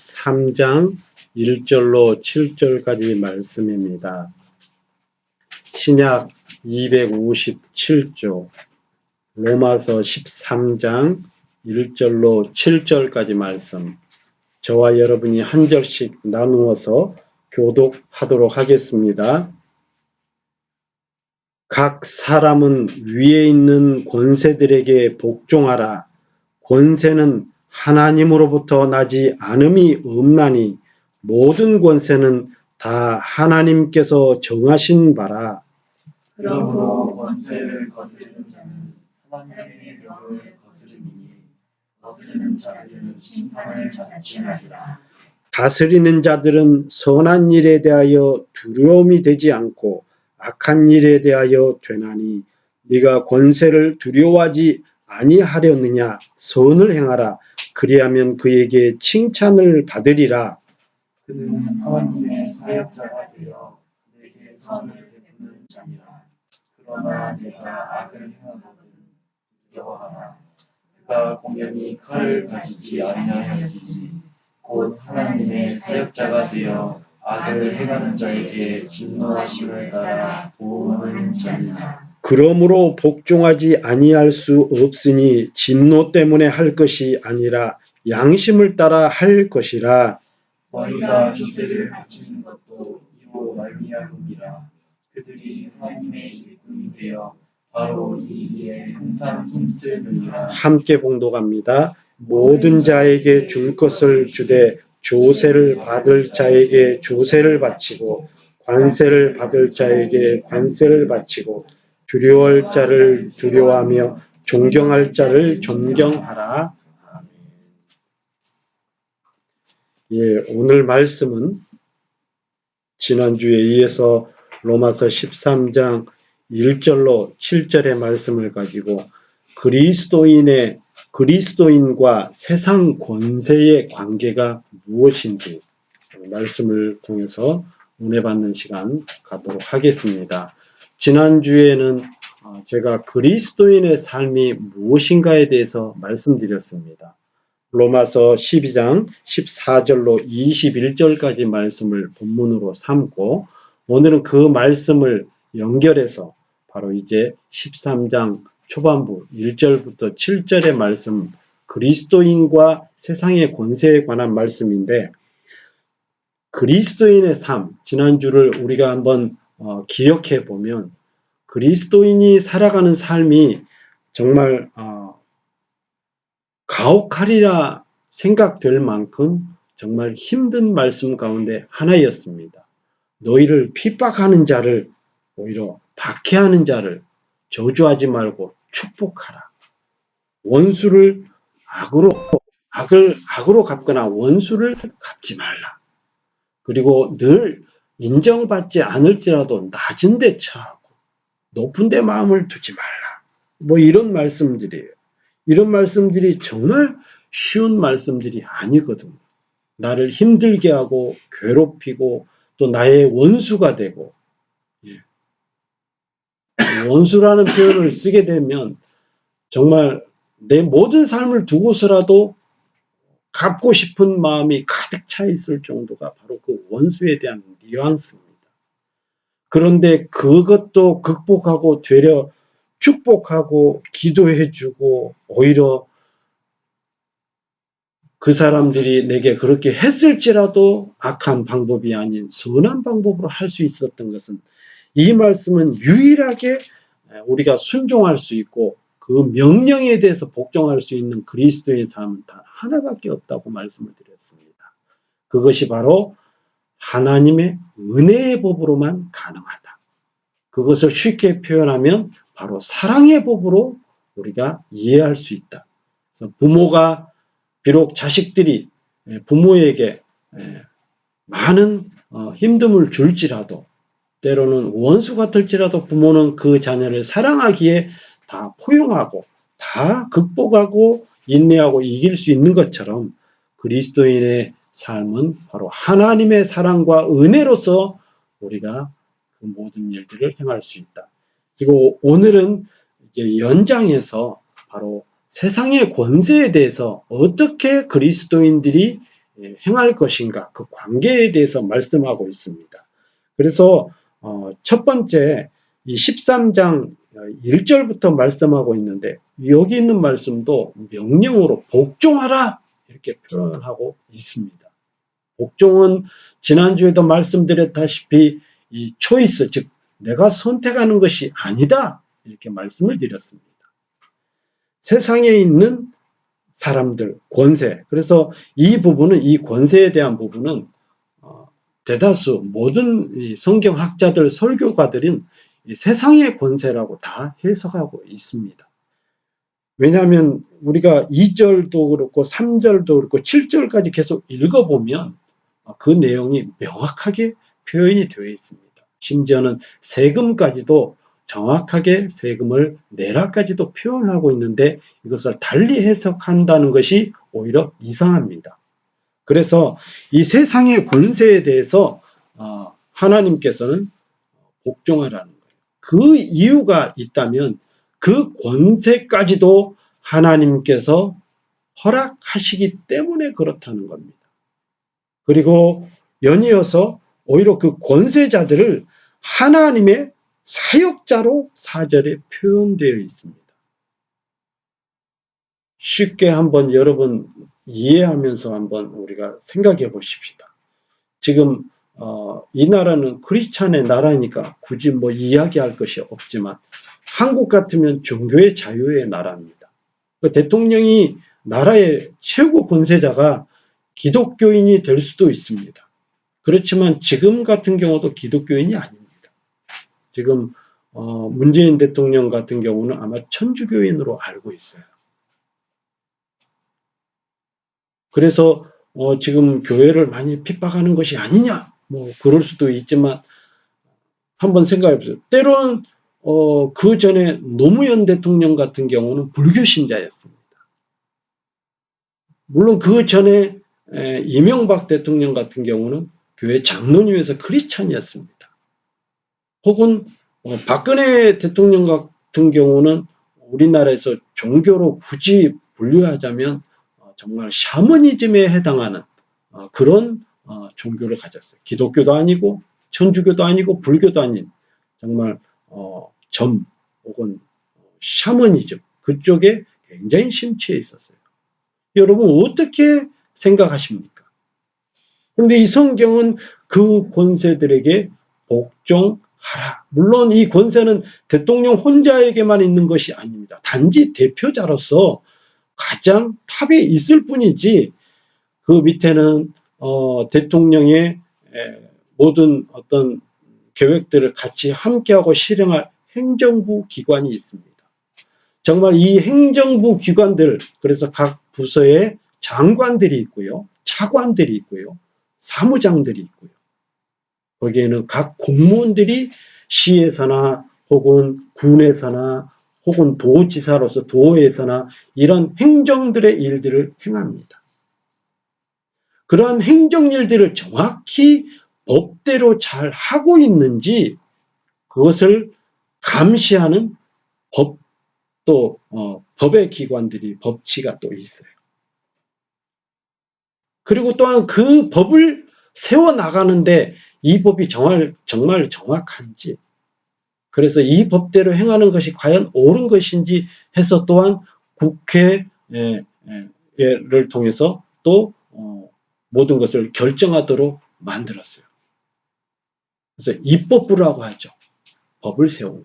3장 1절로 7절까지 말씀입니다. 신약 257조 로마서 13장 1절로 7절까지 말씀, 저와 여러분이 한 절씩 나누어서 교독하도록 하겠습니다. 각 사람은 위에 있는 권세들에게 복종하라. 권세는 하나님으로부터 나지 않음이 없나니 모든 권세는 다 하나님께서 정하신 바라. 그러므로 권세를 거스르는 자는 하나님의 명을 거스르니 거스르는 자들은 심판을 자취하리라. 다스리는 자들은 선한 일에 대하여 두려움이 되지 않고 악한 일에 대하여 되나니 네가 권세를 두려워하지 아니하려느냐. 선을 행하라. 그리하면 그에게 칭찬을 받으리라. 그는 하나님의 사역자가 되어 내게 선을 베푸는 자니라. 그러나 내가 악을 행하거든 두려워하라. 그가 공연히 칼을 가지지 아니하였으니 곧 하나님의 사역자가 되어 악을 행하는 자에게 진노하심을 따라 보응하는 자니라. 그러므로 복종하지 아니할 수 없으니 진노 때문에 할 것이 아니라 양심을 따라 할 것이라. 너희가 조세를 바치는 것도 이로 말미암음이라. 그들이 하나님의 일꾼이 되어 바로 이 일에 항상 힘쓰느니라. 함께 봉독합니다. 모든 자에게 줄 것을 주되 조세를 받을 자에게 조세를 바치고 관세를 받을 자에게 관세를 바치고 두려워할 자를 두려워하며 존경할 자를 존경하라. 아멘. 예, 오늘 말씀은 지난주에 이어서 로마서 13장 1절로 7절의 말씀을 가지고 그리스도인과 세상 권세의 관계가 무엇인지 말씀을 통해서 은혜 받는 시간 갖도록 하겠습니다. 지난주에는 제가 그리스도인의 삶이 무엇인가에 대해서 말씀드렸습니다. 로마서 12장 14절로 21절까지 말씀을 본문으로 삼고 오늘은 그 말씀을 연결해서 바로 이제 13장 초반부 1절부터 7절의 말씀, 그리스도인과 세상의 권세에 관한 말씀인데, 그리스도인의 삶, 지난주를 우리가 한번 기억해 보면 그리스도인이 살아가는 삶이 정말 가혹하리라 생각될 만큼 정말 힘든 말씀 가운데 하나였습니다. 너희를 핍박하는 자를, 오히려 박해하는 자를 저주하지 말고 축복하라. 원수를 악으로 갚거나 원수를 갚지 말라. 그리고 늘 인정받지 않을지라도 낮은 데 처하고 높은 데 마음을 두지 말라. 이런 말씀들이에요. 이런 말씀들이 정말 쉬운 말씀들이 아니거든요. 나를 힘들게 하고 괴롭히고 또 나의 원수가 되고, 원수라는 표현을 쓰게 되면 정말 내 모든 삶을 두고서라도 갚고 싶은 마음이 가득 차 있을 정도가 바로 그 원수에 대한 뉘앙스입니다. 그런데 그것도 극복하고 되려 축복하고 기도해주고 오히려 그 사람들이 내게 그렇게 했을지라도 악한 방법이 아닌 선한 방법으로 할 수 있었던 것은, 이 말씀은 유일하게 우리가 순종할 수 있고 그 명령에 대해서 복종할 수 있는 그리스도의 삶은 단 하나밖에 없다고 말씀을 드렸습니다. 그것이 바로 하나님의 은혜의 법으로만 가능하다. 그것을 쉽게 표현하면 바로 사랑의 법으로 우리가 이해할 수 있다. 그래서 부모가 비록 자식들이 부모에게 많은 힘듦을 줄지라도, 때로는 원수 같을지라도 부모는 그 자녀를 사랑하기에 다 포용하고 다 극복하고 인내하고 이길 수 있는 것처럼 그리스도인의 삶은 바로 하나님의 사랑과 은혜로서 우리가 그 모든 일들을 행할 수 있다. 그리고 오늘은 이제 연장해서 바로 세상의 권세에 대해서 어떻게 그리스도인들이 행할 것인가, 그 관계에 대해서 말씀하고 있습니다. 그래서 첫 번째 이 13장 1절부터 말씀하고 있는데, 여기 있는 말씀도 명령으로 복종하라 이렇게 표현하고 있습니다. 복종은 지난주에도 말씀드렸다시피 이 초이스, 즉 내가 선택하는 것이 아니다 이렇게 말씀을 드렸습니다. 세상에 있는 사람들, 권세, 그래서 이 부분은, 이 권세에 대한 부분은 대다수 모든 이 성경학자들, 설교가들은 이 세상의 권세라고 다 해석하고 있습니다. 왜냐하면 우리가 2절도 그렇고 3절도 그렇고 7절까지 계속 읽어보면 그 내용이 명확하게 표현이 되어 있습니다. 심지어는 세금까지도 정확하게 세금을 내라까지도 표현하고 있는데, 이것을 달리 해석한다는 것이 오히려 이상합니다. 그래서 이 세상의 권세에 대해서 하나님께서는 복종하라는 거예요. 그 이유가 있다면 그 권세까지도 하나님께서 허락하시기 때문에 그렇다는 겁니다. 그리고 연이어서 오히려 그 권세자들을 하나님의 사역자로 4절에 표현되어 있습니다. 쉽게 한번 여러분 이해하면서 한번 우리가 생각해 보십시다. 지금 이 나라는 크리스찬의 나라니까 굳이 뭐 이야기할 것이 없지만, 한국 같으면 종교의 자유의 나라입니다. 그 대통령이, 나라의 최고 권세자가 기독교인이 될 수도 있습니다. 그렇지만 지금 같은 경우도 기독교인이 아닙니다. 지금 문재인 대통령 같은 경우는 아마 천주교인으로 알고 있어요. 그래서 지금 교회를 많이 핍박하는 것이 아니냐, 뭐 그럴 수도 있지만 한번 생각해 보세요. 때로는 그 전에 노무현 대통령 같은 경우는 불교 신자였습니다. 물론 그 전에 이명박 대통령 같은 경우는 교회 장로님에서 크리스찬이었습니다. 혹은 박근혜 대통령 같은 경우는 우리나라에서 종교로 굳이 분류하자면 정말 샤머니즘에 해당하는 그런 종교를 가졌어요. 기독교도 아니고 천주교도 아니고 불교도 아닌 정말 점 혹은 샤머니즘, 그쪽에 굉장히 심취해 있었어요. 여러분 어떻게 생각하십니까? 그런데 이 성경은 그 권세들에게 복종하라. 물론 이 권세는 대통령 혼자에게만 있는 것이 아닙니다. 단지 대표자로서 가장 탑에 있을 뿐이지, 그 밑에는 대통령의 모든 어떤 계획들을 같이 함께하고 실행할 행정부 기관이 있습니다. 정말 이 행정부 기관들, 그래서 각 부서에 장관들이 있고요, 차관들이 있고요, 사무장들이 있고요. 거기에는 각 공무원들이 시에서나 혹은 군에서나 혹은 도지사로서 도에서나 이런 행정들의 일들을 행합니다. 그러한 행정일들을 정확히 법대로 잘 하고 있는지 그것을 감시하는 또 법의 기관들이, 법치가 또 있어요. 그리고 또한 그 법을 세워나가는데 이 법이 정말 정확한지, 그래서 이 법대로 행하는 것이 과연 옳은 것인지 해서 또한 국회를 통해서 또 모든 것을 결정하도록 만들었어요. 그래서 입법부라고 하죠. 법을 세우는.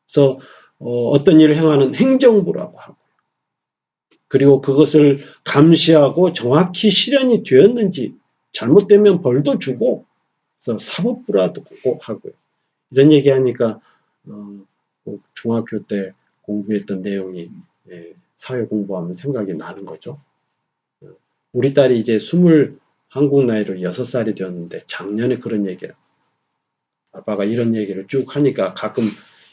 그래서 어떤 일을 행하는 행정부라고 하고, 그리고 그것을 감시하고 정확히 실현이 되었는지, 잘못되면 벌도 주고, 그래서 사법부라고 하고요. 이런 얘기하니까 중학교 때 공부했던 내용이 사회 공부하면 생각이 나는 거죠. 우리 딸이 이제 한국 나이로 6살이 되었는데 작년에 그런 얘기를, 아빠가 이런 얘기를 쭉 하니까 가끔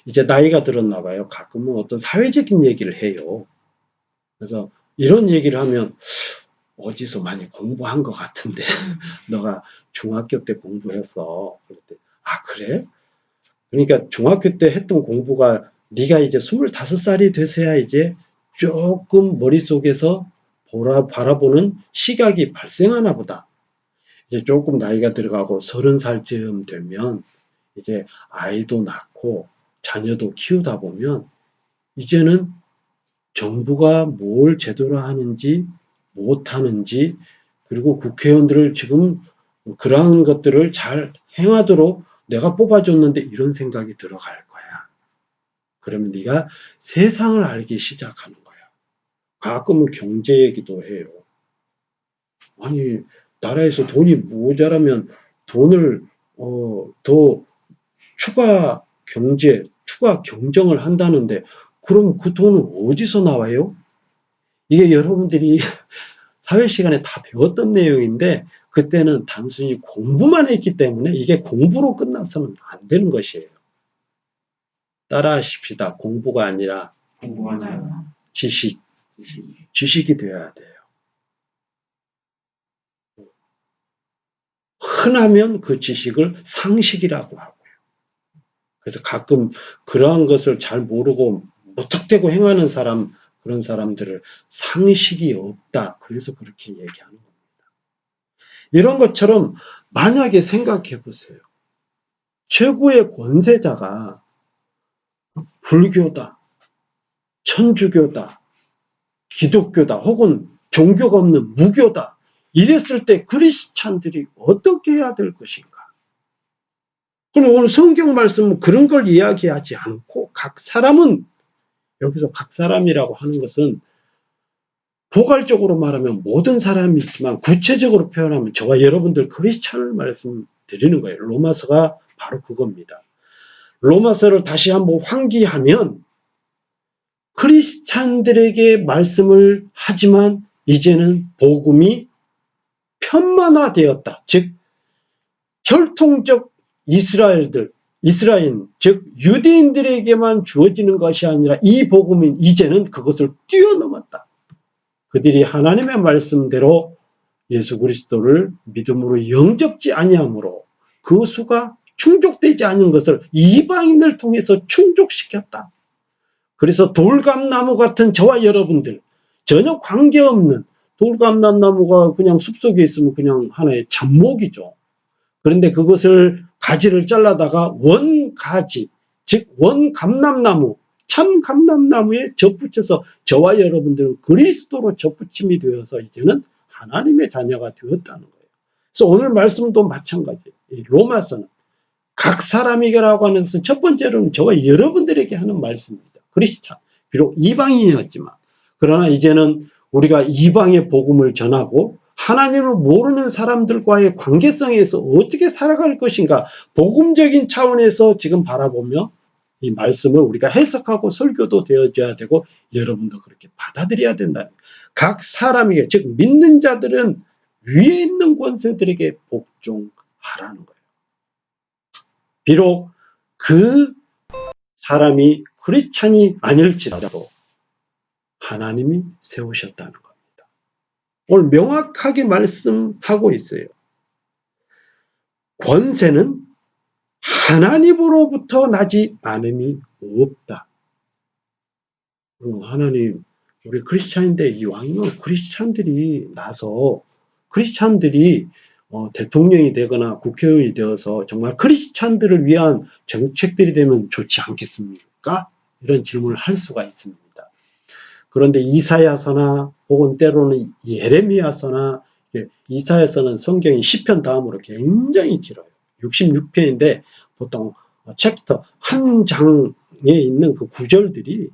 이제 나이가 들었나 봐요. 가끔은 어떤 사회적인 얘기를 해요. 그래서 이런 얘기를 하면 어디서 많이 공부한 것 같은데 너가 중학교 때 공부했어. 그랬더니 아 그래? 그러니까 중학교 때 했던 공부가 네가 이제 25살이 돼서야 이제 조금 머릿속에서 바라보는 시각이 발생하나 보다. 이제 조금 나이가 들어가고 30살쯤 되면 이제 아이도 낳고 자녀도 키우다 보면 이제는 정부가 뭘 제대로 하는지 못하는지, 그리고 국회의원들을 지금 그러한 것들을 잘 행하도록 내가 뽑아줬는데 이런 생각이 들어갈 거야. 그러면 네가 세상을 알기 시작하는 거야. 가끔은 경제 얘기도 해요. 아니, 나라에서 돈이 모자라면 돈을 더 추가 경제, 추가 경정을 한다는데 그럼 그 돈은 어디서 나와요? 이게 여러분들이 사회 시간에 다 배웠던 내용인데 그때는 단순히 공부만 했기 때문에 이게 공부로 끝나서는 안 되는 것이에요. 따라하십시다. 공부가 아니라 공부하자. 지식이 되어야 돼요. 흔하면 그 지식을 상식이라고 하고요. 그래서 가끔 그러한 것을 잘 모르고 무턱대고 행하는 사람, 그런 사람들을 상식이 없다. 그래서 그렇게 얘기하는 겁니다. 이런 것처럼 만약에 생각해 보세요. 최고의 권세자가 불교다, 천주교다, 기독교다, 혹은 종교가 없는 무교다. 이랬을 때 크리스찬들이 어떻게 해야 될 것인가? 그럼 오늘 성경 말씀은 그런 걸 이야기하지 않고 각 사람은, 여기서 각 사람이라고 하는 것은 포괄적으로 말하면 모든 사람이 있지만 구체적으로 표현하면 저와 여러분들 크리스찬을 말씀드리는 거예요. 로마서가 바로 그겁니다. 로마서를 다시 한번 환기하면 크리스찬들에게 말씀을 하지만 이제는 복음이 편만화되었다. 즉 혈통적 이스라엘, 즉 유대인들에게만 주어지는 것이 아니라 이 복음은 이제는 그것을 뛰어넘었다. 그들이 하나님의 말씀대로 예수 그리스도를 믿음으로 영접지 아니하므로 그 수가 충족되지 않은 것을 이방인을 통해서 충족시켰다. 그래서 돌감나무 같은 저와 여러분들, 전혀 관계없는 돌감나무가 그냥 숲속에 있으면 그냥 하나의 잡목이죠. 그런데 그것을 가지를 잘라다가 원가지, 즉 원감람나무, 참감람나무에 접붙여서 저와 여러분들은 그리스도로 접붙임이 되어서 이제는 하나님의 자녀가 되었다는 거예요. 그래서 오늘 말씀도 마찬가지예요. 로마서는 각 사람이라고 하는 것은 첫 번째로는 저와 여러분들에게 하는 말씀입니다. 크리스찬, 비록 이방인이었지만, 그러나 이제는 우리가 이방의 복음을 전하고 하나님을 모르는 사람들과의 관계성에서 어떻게 살아갈 것인가, 복음적인 차원에서 지금 바라보며 이 말씀을 우리가 해석하고 설교도 되어져야 되고 여러분도 그렇게 받아들여야 된다. 각 사람에게, 즉 믿는 자들은 위에 있는 권세들에게 복종하라는 거예요. 비록 그 사람이 크리스찬이 아닐지라도 하나님이 세우셨다는 겁니다. 오늘 명확하게 말씀하고 있어요. 권세는 하나님으로부터 나지 않음이 없다. 하나님, 우리 크리스찬인데 이왕이면 크리스찬들이 나서 크리스찬들이 대통령이 되거나 국회의원이 되어서 정말 크리스찬들을 위한 정책들이 되면 좋지 않겠습니까? 이런 질문을 할 수가 있습니다. 그런데 이사야서나 혹은 때로는 예레미야서나, 이사야서는 성경이 시편 다음으로 굉장히 길어요. 66편인데 보통 챕터 한 장에 있는 그 구절들이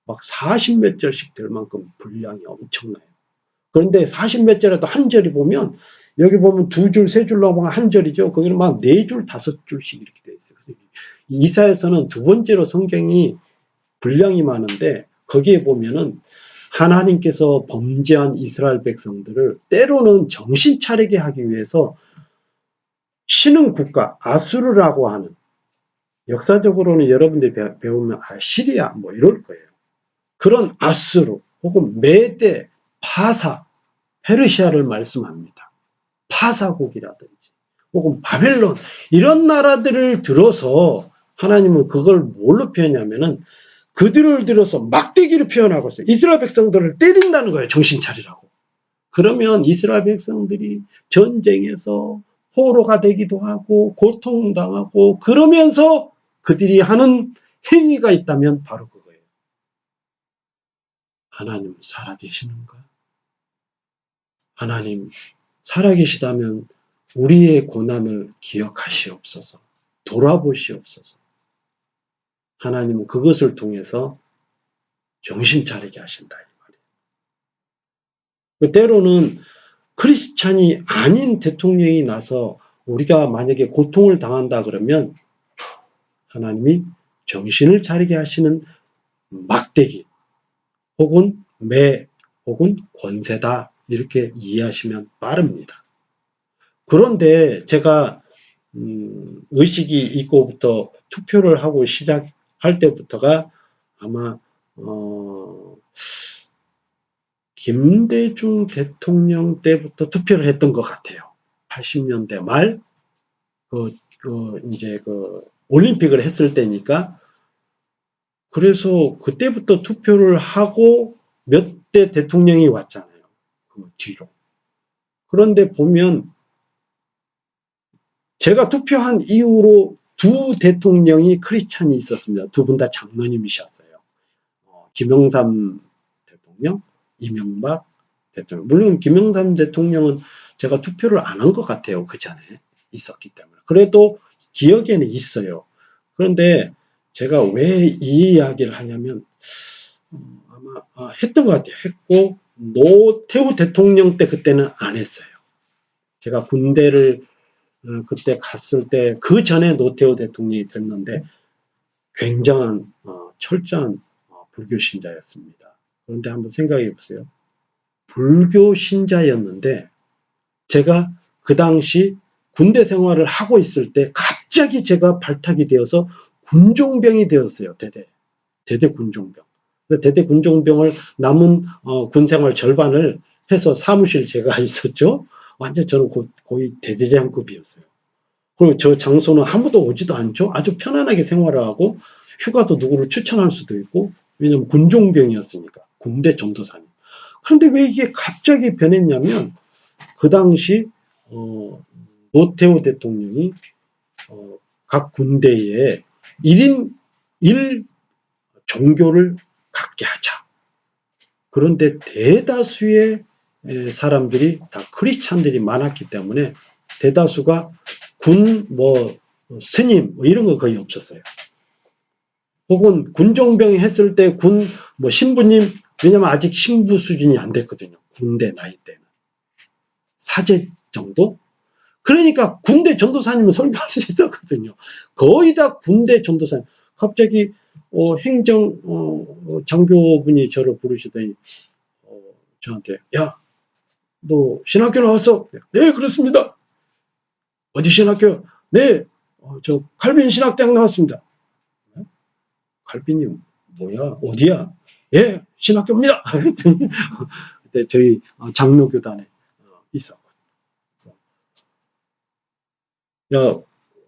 막 40몇 절씩 될 만큼 분량이 엄청나요. 그런데 40몇 절에도 한 절이 보면 여기 보면 2줄, 3줄 넘어가 한 절이죠. 거기는 막 4줄, 5줄씩 이렇게 되어 있어요. 그래서 이사야서는 두 번째로 성경이 분량이 많은데 거기에 보면은 하나님께서 범죄한 이스라엘 백성들을 때로는 정신 차리게 하기 위해서 신흥 국가 아수르라고 하는, 역사적으로는 여러분들이 배우면 아시리아 뭐 이럴 거예요. 그런 아수르 혹은 메대, 파사, 페르시아를 말씀합니다. 파사국이라든지 혹은 바벨론, 이런 나라들을 들어서 하나님은 그걸 뭘로 표현하냐면은 그들을 들어서 막대기를 표현하고 있어요. 이스라엘 백성들을 때린다는 거예요. 정신 차리라고. 그러면 이스라엘 백성들이 전쟁에서 포로가 되기도 하고 고통당하고 그러면서 그들이 하는 행위가 있다면 바로 그거예요. 하나님 살아계시는가? 하나님 살아계시다면 우리의 고난을 기억하시옵소서. 돌아보시옵소서. 하나님은 그것을 통해서 정신 차리게 하신다 이 말이에요. 때로는 크리스찬이 아닌 대통령이 나서 우리가 만약에 고통을 당한다 그러면 하나님이 정신을 차리게 하시는 막대기 혹은 매 혹은 권세다 이렇게 이해하시면 빠릅니다. 그런데 제가 의식이 있고부터 투표를 하고 시작할 때부터가 아마 김대중 대통령 때부터 투표를 했던 것 같아요. 80년대 말 이제 올림픽을 했을 때니까. 그래서 그때부터 투표를 하고 몇 대 대통령이 왔잖아요. 그 뒤로. 그런데 보면 제가 투표한 이후로 두 대통령이 크리스찬이 있었습니다. 두 분 다 장로님이셨어요. 김영삼 대통령, 이명박 대통령. 물론 김영삼 대통령은 제가 투표를 안 한 것 같아요. 그 전에 있었기 때문에. 그래도 기억에는 있어요. 그런데 제가 왜 이 이야기를 하냐면 아마 했던 것 같아요. 했고 노태우 대통령 때 그때는 안 했어요. 제가 군대를 그때 갔을 때 그 전에 노태우 대통령이 됐는데 굉장한 철저한 불교 신자였습니다. 그런데 한번 생각해 보세요. 불교 신자였는데 제가 그 당시 군대 생활을 하고 있을 때 갑자기 제가 발탁이 되어서 군종병이 되었어요. 대대 군종병. 대대 군종병을 남은 군 생활 절반을 해서 사무실 제가 있었죠. 완전 저는 거의 대대장급이었어요. 그리고 저 장소는 아무도 오지도 않죠. 아주 편안하게 생활을 하고 휴가도 누구를 추천할 수도 있고 왜냐하면 군종병이었으니까 군대 전도사님. 그런데 왜 이게 갑자기 변했냐면 그 당시 노태우 대통령이 각 군대에 1인 1 종교를 갖게 하자. 그런데 대다수의 사람들이 다 크리스찬들이 많았기 때문에 대다수가 군 스님 이런 거 거의 없었어요. 혹은 군종병 했을 때 군 신부님 왜냐면 아직 신부 수준이 안 됐거든요. 군대 나이 때는 사제 정도. 그러니까 군대 전도사님은 설교할 수 있었거든요. 거의 다 군대 전도사님. 갑자기 행정 장교분이 저를 부르시더니 저한테 야, 너 신학교 나왔어? 네, 그렇습니다. 어디 신학교? 네, 저 칼빈 신학대학 나왔습니다. 칼빈이 뭐야? 어디야? 예, 신학교입니다. 그랬더니 그때 저희 장로교단에 있었거든요. 야,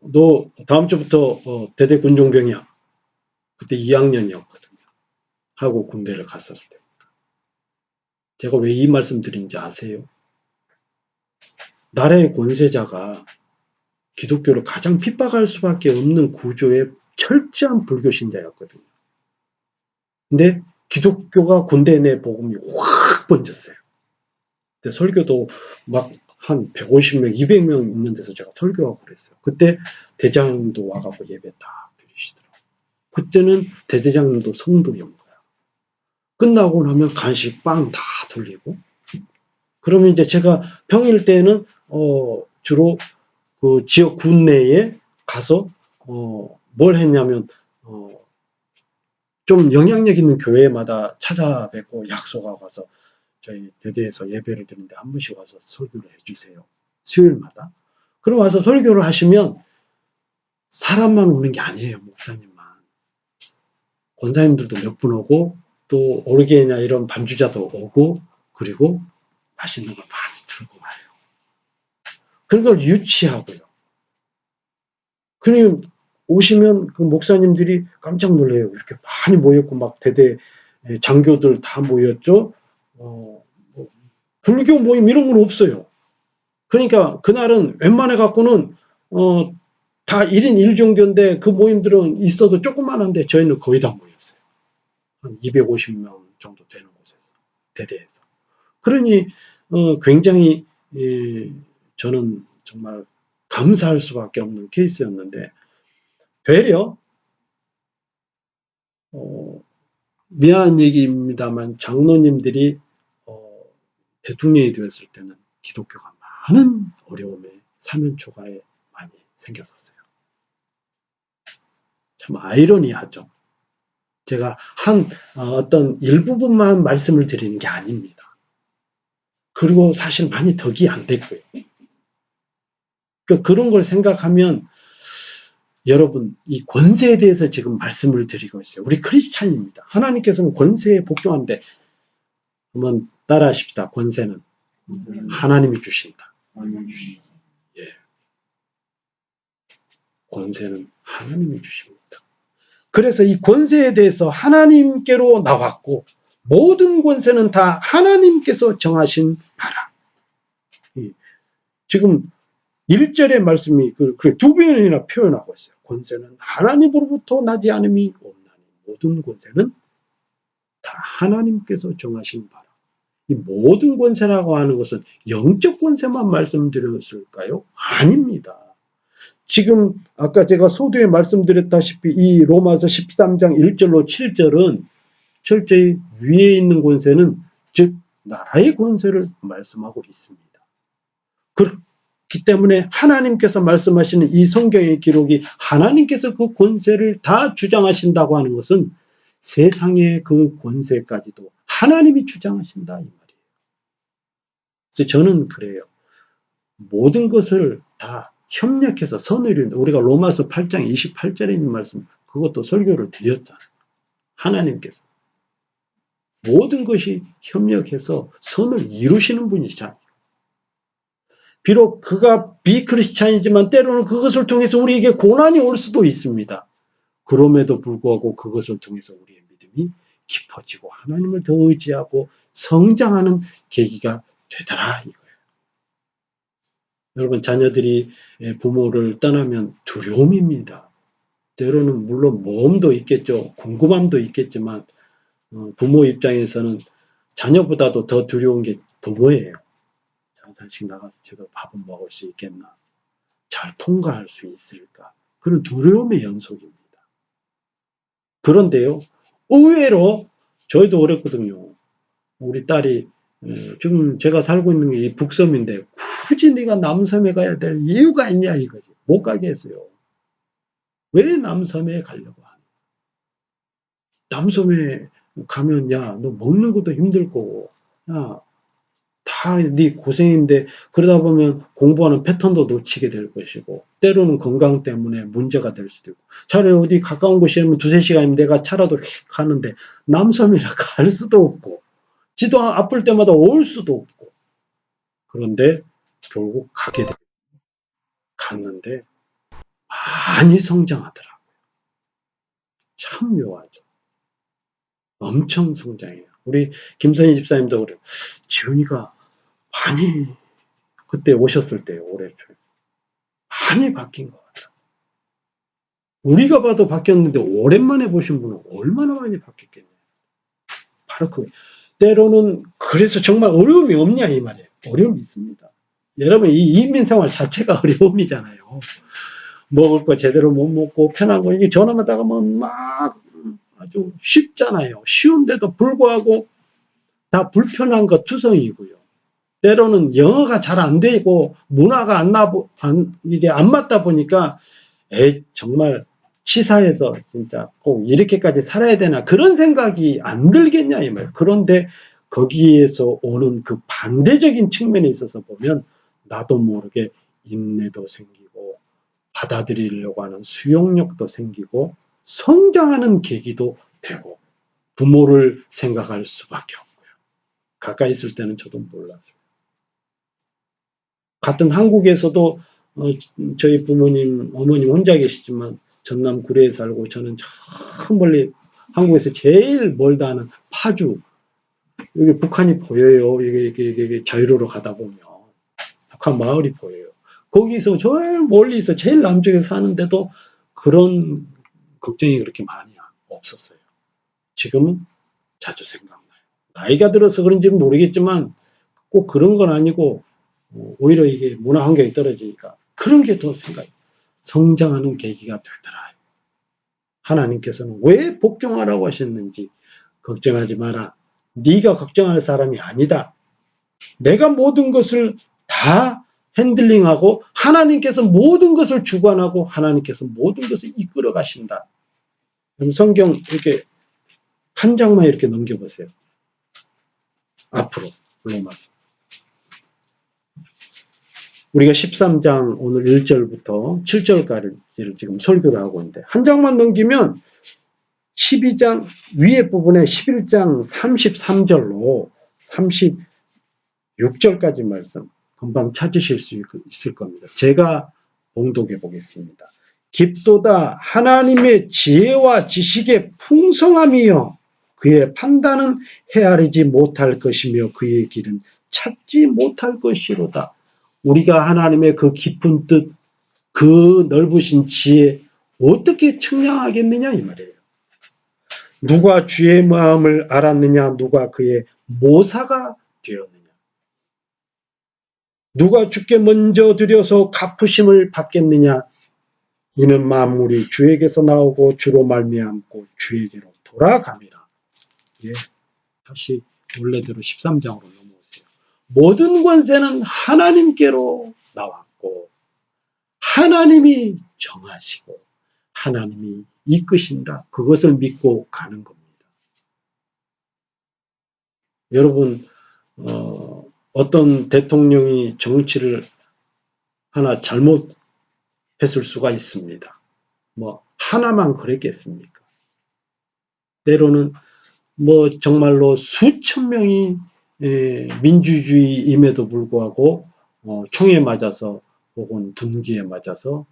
너 다음 주부터 대대 군종병이야. 그때 2학년이었거든요. 하고 군대를 갔었을 때. 제가 왜 이 말씀 드린지 아세요? 나라의 권세자가 기독교를 가장 핍박할 수밖에 없는 구조의 철저한 불교 신자였거든요. 근데 기독교가 군대 내 복음이 확 번졌어요. 근데 설교도 막 한 150명, 200명 있는 데서 제가 설교하고 그랬어요. 그때 대장님도 와가지고 예배 딱 드리시더라고요. 그때는 대대장님도 성도인 거야. 끝나고 나면 간식 빵 다 돌리고. 그러면 이제 제가 평일 때는 주로 그 지역 군내에 가서 뭘 했냐면 좀 영향력 있는 교회마다 찾아뵙고 약속하고 와서 저희 대대에서 예배를 드리는데 한 번씩 와서 설교를 해주세요. 수요일마다. 그럼 와서 설교를 하시면 사람만 오는 게 아니에요. 목사님만. 권사님들도 몇 분 오고 또 오르게나 이런 반주자도 오고 그리고 맛있는 걸 많이 들고 와요. 그런 걸 유치하고요. 그리고 오시면 그 목사님들이 깜짝 놀래요. 이렇게 많이 모였고 막 대대 장교들 다 모였죠. 뭐 불교 모임 이런 건 없어요. 그러니까 그날은 웬만해 갖고는 다 1인 1종교인데 그 모임들은 있어도 조그만한데 저희는 거의 다 모였어요. 한 250명 정도 되는 곳에서 대대에서. 그러니 굉장히 저는 정말 감사할 수밖에 없는 케이스였는데 되려 미안한 얘기입니다만 장로님들이 대통령이 되었을 때는 기독교가 많은 어려움에 사면초가에 많이 생겼었어요. 참 아이러니하죠. 제가 어떤 일부분만 말씀을 드리는 게 아닙니다. 그리고 사실 많이 덕이 안 됐고요. 그런 걸 생각하면 여러분 이 권세에 대해서 지금 말씀을 드리고 있어요. 우리 크리스찬입니다. 하나님께서는 권세에 복종하는데 한번 따라하십시다. 권세는 하나님이 주신다. 예. 권세는 하나님이 주십니다. 그래서 이 권세에 대해서 하나님께로 나왔고 모든 권세는 다 하나님께서 정하신 바라. 지금 1절의 말씀이 두 번이나 표현하고 있어요. 권세는 하나님으로부터 나지 않음이 없나니 모든 권세는 다 하나님께서 정하신 바라. 이 모든 권세라고 하는 것은 영적 권세만 말씀드렸을까요? 아닙니다. 지금 아까 제가 소두에 말씀드렸다시피 이 로마서 13장 1절로 7절은 철저히 위에 있는 권세는 즉 나라의 권세를 말씀하고 있습니다. 그렇기 때문에 하나님께서 말씀하시는 이 성경의 기록이 하나님께서 그 권세를 다 주장하신다고 하는 것은 세상의 그 권세까지도 하나님이 주장하신다 이 말이에요. 그래서 저는 그래요. 모든 것을 다 협력해서 선을 이룬다. 우리가 로마서 8장 28절에 있는 말씀 그것도 설교를 드렸잖아요. 하나님께서 모든 것이 협력해서 선을 이루시는 분이잖아요. 비록 그가 비크리스찬이지만 때로는 그것을 통해서 우리에게 고난이 올 수도 있습니다. 그럼에도 불구하고 그것을 통해서 우리의 믿음이 깊어지고 하나님을 더 의지하고 성장하는 계기가 되더라 이거예요. 여러분 자녀들이 부모를 떠나면 두려움입니다. 때로는 물론 모험도 있겠죠. 궁금함도 있겠지만 부모 입장에서는 자녀보다도 더 두려운 게 부모예요. 장사식 나가서 제대로 밥은 먹을 수 있겠나? 잘 통과할 수 있을까? 그런 두려움의 연속입니다. 그런데요. 의외로 저희도 그랬거든요. 우리 딸이 지금 제가 살고 있는 게 이 북섬인데 굳이 네가 남섬에 가야 될 이유가 있냐 이거지. 못 가게 했어요. 왜 남섬에 가려고 하냐. 남섬에 가면 야, 너 먹는 것도 힘들 거고 야, 다 네 고생인데 그러다 보면 공부하는 패턴도 놓치게 될 것이고 때로는 건강 때문에 문제가 될 수도 있고 차라리 어디 가까운 곳이면 2-3시간이면 내가 차라도 가는데 남섬이라 갈 수도 없고 지도 아플 때마다 올 수도 없고 그런데 결국 가게 되고 갔는데 많이 성장하더라고요. 참 묘하죠. 엄청 성장해요. 우리 김선희 집사님도 그래요. 지훈이가 많이 그때 오셨을 때요. 올해 초에. 많이 바뀐 것 같아요. 우리가 봐도 바뀌었는데 오랜만에 보신 분은 얼마나 많이 바뀌었겠냐. 바로 때로는 그래서 정말 어려움이 없냐 이 말이에요. 어려움이 있습니다. 여러분 이 이민 생활 자체가 어려움이잖아요. 먹을 거 제대로 못 먹고 편한 거 이게 전화만 나가면 막 아주 쉽잖아요. 쉬운데도 불구하고 다 불편한 것 투성이고요. 때로는 영어가 잘 안 되고 문화가 이게 안 맞다 보니까 정말 치사해서 진짜 꼭 이렇게까지 살아야 되나 그런 생각이 안 들겠냐 이 말. 그런데 거기에서 오는 그 반대적인 측면에 있어서 보면 나도 모르게 인내도 생기고 받아들이려고 하는 수용력도 생기고 성장하는 계기도 되고 부모를 생각할 수밖에 없고요. 가까이 있을 때는 저도 몰랐어요. 같은 한국에서도 저희 부모님, 어머님 혼자 계시지만 전남 구례에 살고 저는 저 멀리 한국에서 제일 멀다 하는 파주 여기 북한이 보여요. 이게 자유로로 가다 보면 북한 마을이 보여요. 거기서 제일 멀리서 제일 남쪽에 사는데도 그런 걱정이 그렇게 많이 없었어요. 지금은 자주 생각나요. 나이가 들어서 그런지는 모르겠지만 꼭 그런 건 아니고 오히려 이게 문화 환경이 떨어지니까 그런 게 더 생각이 성장하는 계기가 되더라. 하나님께서는 왜 복종하라고 하셨는지 걱정하지 마라. 네가 걱정할 사람이 아니다. 내가 모든 것을 다 핸들링하고 하나님께서 모든 것을 주관하고 하나님께서 모든 것을 이끌어 가신다. 그럼 성경 이렇게 한 장만 이렇게 넘겨보세요. 앞으로 로마서. 우리가 13장 오늘 1절부터 7절까지를 지금 설교를 하고 있는데 한 장만 넘기면 12장 위에 부분에 11장 33절로 36절까지 말씀 금방 찾으실 수 있을 겁니다. 제가 봉독해 보겠습니다. 깊도다 하나님의 지혜와 지식의 풍성함이요 그의 판단은 헤아리지 못할 것이며 그의 길은 찾지 못할 것이로다. 우리가 하나님의 그 깊은 뜻, 그 넓으신 지혜 어떻게 측량하겠느냐 이 말이에요. 누가 주의 마음을 알았느냐, 누가 그의 모사가 되었느냐. 누가 주께 먼저 드려서 갚으심을 받겠느냐. 이는 만물이 주에게서 나오고 주로 말미암고 주에게로 돌아감이라. 예, 다시 원래대로 13장으로 넘어오세요. 모든 권세는 하나님께로 나왔고 하나님이 정하시고 하나님이 이끄신다. 그것을 믿고 가는 겁니다. 여러분 어떤 대통령이 정치를 하나 잘못했을 수가 있습니다. 뭐 하나만 그랬겠습니까? 때로는 뭐 정말로 수천 명이 민주주의임에도 불구하고 총에 맞아서 혹은 둔기에 맞아서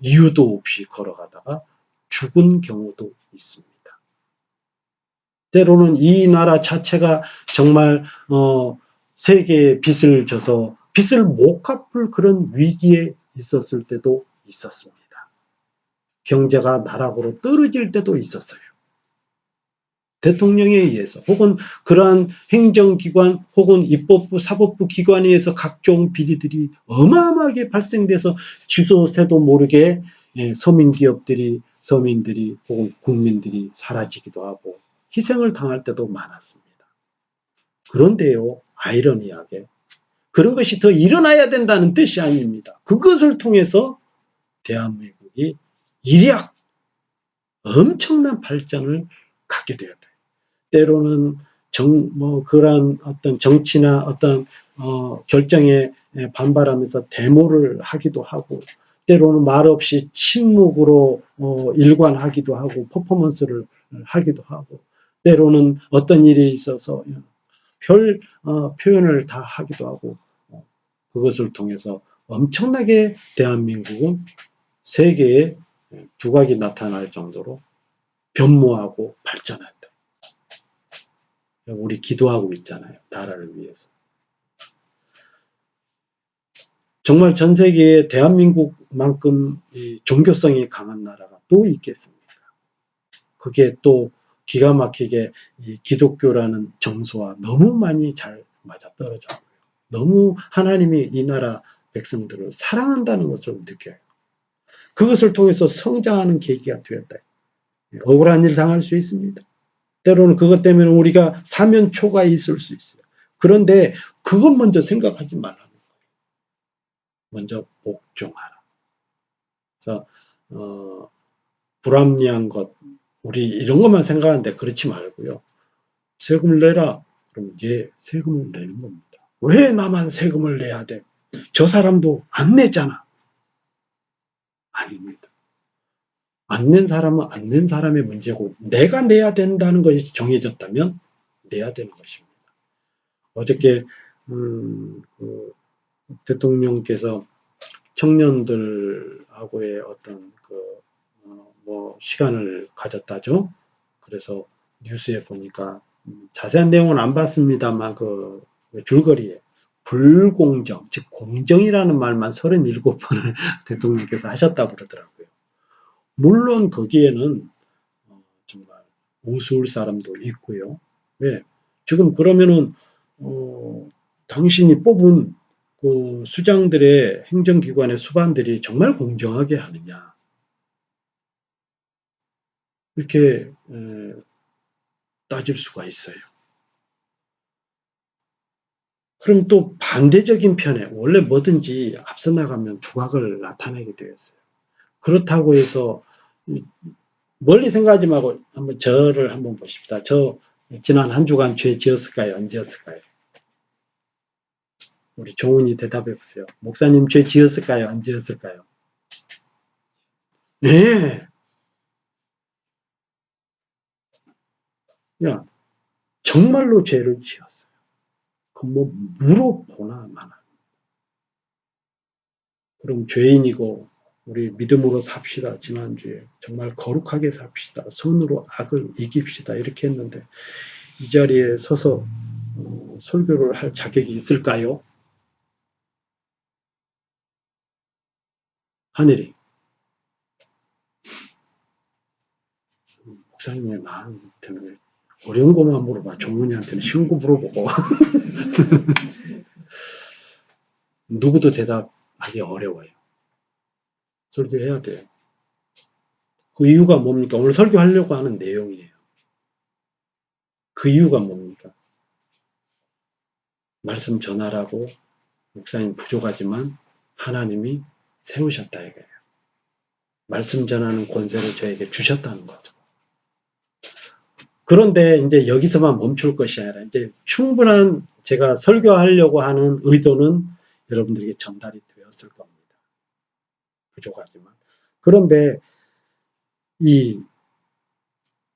이유도 없이 걸어가다가 죽은 경우도 있습니다. 때로는 이 나라 자체가 정말 세계에 빚을 져서 빚을 못 갚을 그런 위기에 있었을 때도 있었습니다. 경제가 나락으로 떨어질 때도 있었어요. 대통령에 의해서 혹은 그러한 행정기관 혹은 입법부 사법부 기관에 의해서 각종 비리들이 어마어마하게 발생돼서 주소 새도 모르게 서민기업들이 서민들이 혹은 국민들이 사라지기도 하고 희생을 당할 때도 많았습니다. 그런데요, 아이러니하게 그런 것이 더 일어나야 된다는 뜻이 아닙니다. 그것을 통해서 대한민국이 일약 엄청난 발전을 갖게 되었다. 때로는 그러한 어떤 정치나 어떤 결정에 반발하면서 데모를 하기도 하고 때로는 말없이 침묵으로 일관하기도 하고 퍼포먼스를 하기도 하고 때로는 어떤 일이 있어서 별 표현을 다 하기도 하고 그것을 통해서 엄청나게 대한민국은 세계에 두각이 나타날 정도로 변모하고 발전한다. 우리 기도하고 있잖아요. 나라를 위해서. 정말 전 세계에 대한민국만큼 종교성이 강한 나라가 또 있겠습니까? 그게 또 기가 막히게 이 기독교라는 정서와 너무 많이 잘 맞아떨어져요. 너무 하나님이 이 나라 백성들을 사랑한다는 것을 느껴요. 그것을 통해서 성장하는 계기가 되었다. 억울한 일 당할 수 있습니다. 때로는 그것 때문에 우리가 사면초가 있을 수 있어요. 그런데 그것 먼저 생각하지 말라는 거예요. 먼저 복종하라. 그래서 불합리한 것, 우리 이런 것만 생각하는데 그렇지 말고요. 세금을 내라. 그럼 예, 세금을 내는 겁니다. 왜 나만 세금을 내야 돼? 저 사람도 안 내잖아. 아닙니다. 안 낸 사람은 안 낸 사람의 문제고 내가 내야 된다는 것이 정해졌다면 내야 되는 것입니다. 어저께 그 대통령께서 청년들하고의 어떤 그 뭐 시간을 가졌다죠. 그래서 뉴스에 보니까 자세한 내용은 안 봤습니다만 그 줄거리에 불공정, 즉 공정이라는 말만 37번을 대통령께서 하셨다고 그러더라고요. 물론 거기에는 정말 우스울 사람도 있고요. 왜? 지금 그러면은 당신이 뽑은 그 수장들의 행정기관의 수반들이 정말 공정하게 하느냐 이렇게 따질 수가 있어요. 그럼 또 반대적인 편에 원래 뭐든지 앞서 나가면 두각을 나타내게 되어 있어요. 그렇다고 해서 멀리 생각하지 말고 한번 저를 한번 보십시다. 저 지난 한 주간 죄 지었을까요? 안 지었을까요? 우리 종훈이 대답해 보세요. 목사님 죄 지었을까요? 안 지었을까요? 네. 야, 정말로 죄를 지었어요. 그 뭐 물어보나 마나. 그럼 죄인이고 우리 믿음으로 삽시다. 지난주에 정말 거룩하게 삽시다. 선으로 악을 이깁시다. 이렇게 했는데 이 자리에 서서 설교를 할 자격이 있을까요? 하늘이 목사님이 나한테는 어려운 것만 물어봐. 종문이한테는 쉬운 거 물어보고 누구도 대답하기 어려워요. 설교해야 돼요. 그 이유가 뭡니까? 오늘 설교하려고 하는 내용이에요. 그 이유가 뭡니까? 말씀 전하라고 목사님 부족하지만 하나님이 세우셨다 이거예요. 말씀 전하는 권세를 저에게 주셨다는 거죠. 그런데 이제 여기서만 멈출 것이 아니라 이제 충분한 제가 설교하려고 하는 의도는 여러분들에게 전달이 되었을 겁니다. 부족하지만. 그런데 이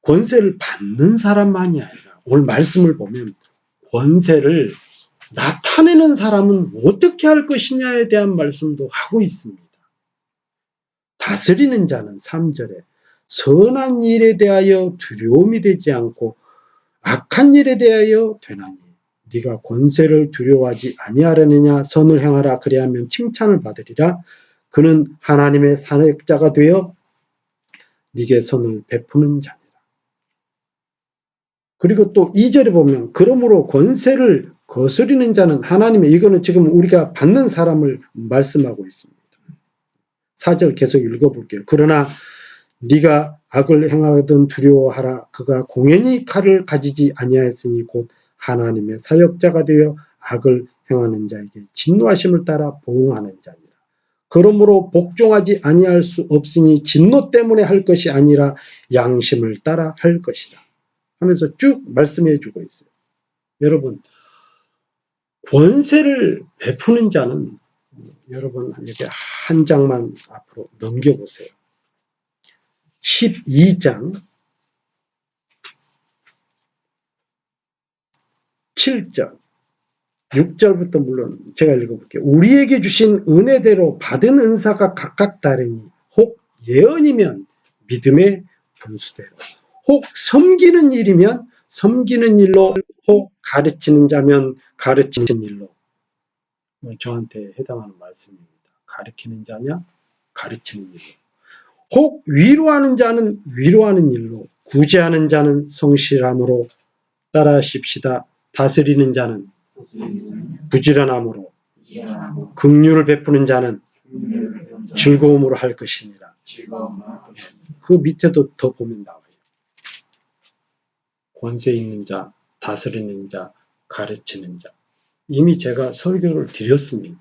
권세를 받는 사람만이 아니라 오늘 말씀을 보면 권세를 나타내는 사람은 어떻게 할 것이냐에 대한 말씀도 하고 있습니다. 다스리는 자는 3절에 선한 일에 대하여 두려움이 되지 않고 악한 일에 대하여 되나니 네가 권세를 두려워하지 아니하려느냐 선을 행하라 그리하면 칭찬을 받으리라 그는 하나님의 사역자가 되어 네게 선을 베푸는 자니라. 그리고 또 2절에 보면 그러므로 권세를 거스리는 자는 하나님의 이거는 지금 우리가 받는 사람을 말씀하고 있습니다. 4절 계속 읽어볼게요. 그러나 네가 악을 행하든 두려워하라. 그가 공연히 칼을 가지지 아니하였으니 곧 하나님의 사역자가 되어 악을 행하는 자에게 진노하심을 따라 보응하는 자니라. 그러므로 복종하지 아니할 수 없으니 진노 때문에 할 것이 아니라 양심을 따라 할 것이라 하면서 쭉 말씀해 주고 있어요. 여러분 권세를 베푸는 자는 여러분 이렇게 한 장만 앞으로 넘겨보세요. 12장 7절 6절부터 물론 제가 읽어볼게요. 우리에게 주신 은혜대로 받은 은사가 각각 다르니 혹 예언이면 믿음의 분수대로 혹 섬기는 일이면 섬기는 일로 혹 가르치는 자면 가르치는 일로 저한테 해당하는 말씀입니다. 가르치는 자냐 가르치는 일로 혹 위로하는 자는 위로하는 일로 구제하는 자는 성실함으로 따라하십시다. 다스리는 자는 부지런함으로 긍휼을 베푸는 자는 즐거움으로 할 것이니라. 그 밑에도 더 보면 나와요. 권세 있는 자, 다스리는 자, 가르치는 자. 이미 제가 설교를 드렸습니다.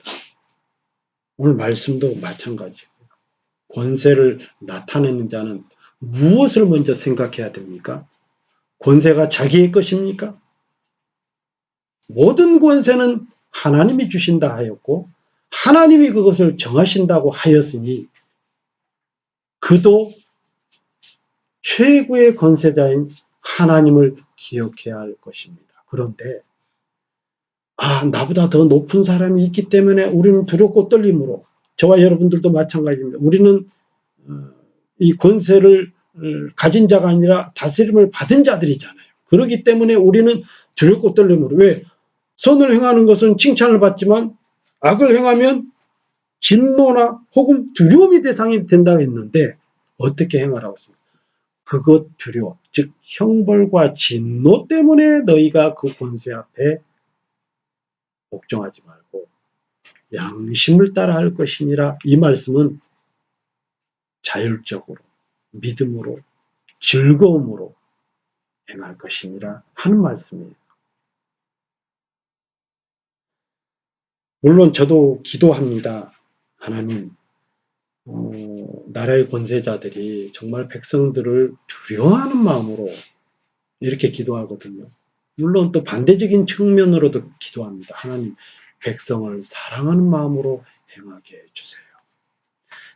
오늘 말씀도 마찬가지고요. 권세를 나타내는 자는 무엇을 먼저 생각해야 됩니까? 권세가 자기의 것입니까? 모든 권세는 하나님이 주신다 하였고 하나님이 그것을 정하신다고 하였으니 그도 최고의 권세자인 하나님을 기억해야 할 것입니다. 그런데 나보다 더 높은 사람이 있기 때문에 우리는 두렵고 떨림으로 저와 여러분들도 마찬가지입니다. 우리는 이 권세를 가진 자가 아니라 다스림을 받은 자들이잖아요. 그렇기 때문에 우리는 두렵고 떨림으로, 왜? 선을 행하는 것은 칭찬을 받지만 악을 행하면 진노나 혹은 두려움의 대상이 된다고 했는데 어떻게 행하라고 했습니까? 그것 두려워, 즉 형벌과 진노 때문에 너희가 그 권세 앞에 복종하지 말고 양심을 따라 할 것이니라. 이 말씀은 자율적으로, 믿음으로, 즐거움으로 행할 것이니라 하는 말씀이에요. 물론 저도 기도합니다. 하나님, 나라의 권세자들이 정말 백성들을 두려워하는 마음으로 이렇게 기도하거든요. 물론 또 반대적인 측면으로도 기도합니다. 하나님, 백성을 사랑하는 마음으로 행하게 해주세요.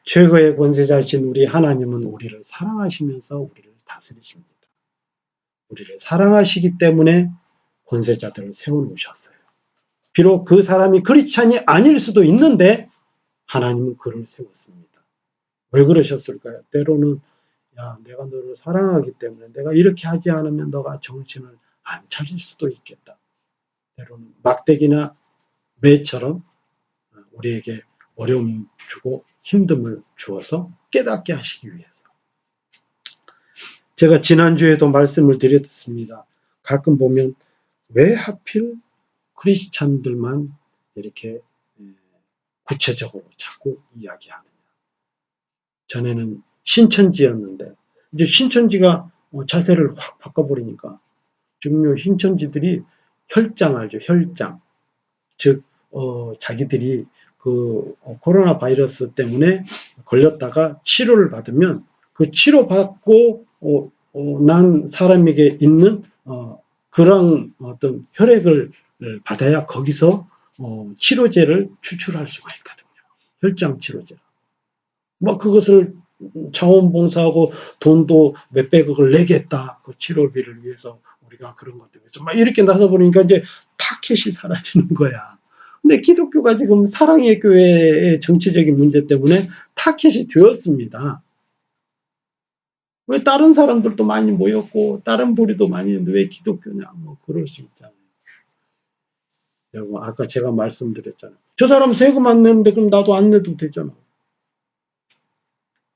최고의 권세자이신 우리 하나님은 우리를 사랑하시면서 우리를 다스리십니다. 우리를 사랑하시기 때문에 권세자들을 세워놓으셨어요. 비록 그 사람이 크리스찬이 아닐 수도 있는데 하나님은 그를 세웠습니다. 왜 그러셨을까요? 때로는 야, 내가 너를 사랑하기 때문에 내가 이렇게 하지 않으면 너가 정신을 안 차릴 수도 있겠다. 때로는 막대기나 매처럼 우리에게 어려움 주고 힘듦을 주어서 깨닫게 하시기 위해서. 제가 지난주에도 말씀을 드렸습니다. 가끔 보면 왜 하필 크리스찬들만 이렇게 구체적으로 자꾸 이야기하느냐. 전에는 신천지였는데 이제 신천지가 자세를 확 바꿔버리니까 지금 신천지들이 혈장 알죠? 혈장. 즉 자기들이 그 코로나 바이러스 때문에 걸렸다가 치료를 받으면 그 치료받고 난 사람에게 있는 그런 어떤 혈액을 받아야 거기서 치료제를 추출할 수가 있거든요. 혈장 치료제. 뭐 그것을 자원봉사하고 돈도 몇백억을 내겠다. 그 치료비를 위해서 우리가 그런 것들 위해서 막 이렇게 나서 보니까 이제 타켓이 사라지는 거야. 근데 기독교가 지금 사랑의 교회의 정치적인 문제 때문에 타켓이 되었습니다. 왜 다른 사람들도 많이 모였고 다른 부류도 많이 있는데 왜 기독교냐? 뭐 그럴 수 있잖아요. 여러분 아까 제가 말씀드렸잖아요. 저 사람 세금 안 내는데 그럼 나도 안 내도 되잖아.